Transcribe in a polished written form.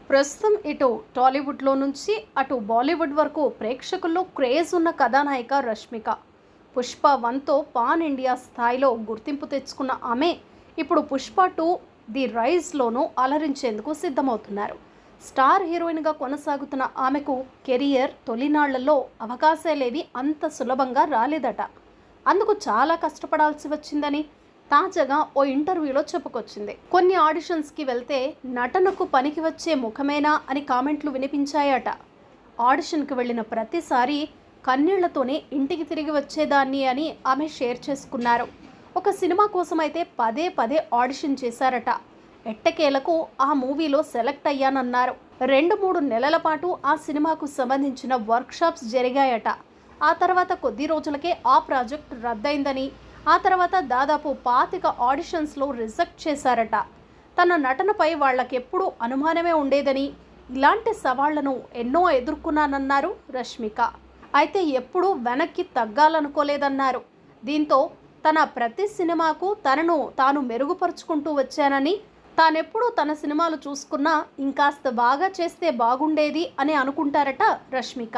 ప్రస్తుతం ఇటు టాలీవుడ్లో నుంచి అటు బాలీవుడ్ వరకు ప్రేక్షకుల్లో క్రేజ్ ఉన్న కథానాయిక రష్మిక. పుష్ప 1తో పాన్ ఇండియా స్థాయిలో గుర్తింపు తెచ్చుకున్న ఆమె ఇప్పుడు పుష్ప 2 ది రైజ్లోనూ అలరించేందుకు సిద్ధమవుతున్నారు. స్టార్ హీరోయిన్గా కొనసాగుతున్న ఆమెకు కెరియర్ తొలినాళ్లలో అవకాశాలేవి అంత సులభంగా రాలేదట. అందుకు చాలా కష్టపడాల్సి వచ్చిందని తాజాగా ఓ ఇంటర్వ్యూలో చెప్పుకొచ్చింది. కొన్ని ఆడిషన్స్కి వెళ్తే నటనకు పనికి వచ్చే ముఖమేనా అని కామెంట్లు వినిపించాయట. ఆడిషన్కి వెళ్ళిన ప్రతిసారి కన్నీళ్లతోనే ఇంటికి తిరిగి వచ్చేదాన్ని అని ఆమె షేర్ చేసుకున్నారు. ఒక సినిమా కోసమైతే పదే పదే ఆడిషన్ చేశారట. ఎట్టకేలకు ఆ మూవీలో సెలెక్ట్ అయ్యానన్నారు. 2-3 నెలల పాటు ఆ సినిమాకు సంబంధించిన వర్క్షాప్స్ జరిగాయట. ఆ తర్వాత కొద్ది రోజులకే ఆ ప్రాజెక్ట్ రద్దయిందని, ఆ తర్వాత దాదాపు 25 ఆడిషన్స్లో రిజెక్ట్ చేశారట. తన నటనపై వాళ్ళకెప్పుడూ అనుమానమే ఉండేదని, ఇలాంటి సవాళ్లను ఎన్నో ఎదుర్కొన్నానన్నారు రష్మిక. అయితే ఎప్పుడూ వెనక్కి తగ్గాలనుకోలేదన్నారు. దీంతో తన ప్రతి సినిమాకు తనను తాను మెరుగుపరుచుకుంటూ వచ్చానని, తానెప్పుడు తన సినిమాలు చూసుకున్నా ఇంకాస్త బాగా చేస్తే బాగుండేది అని అనుకుంటారట రష్మిక.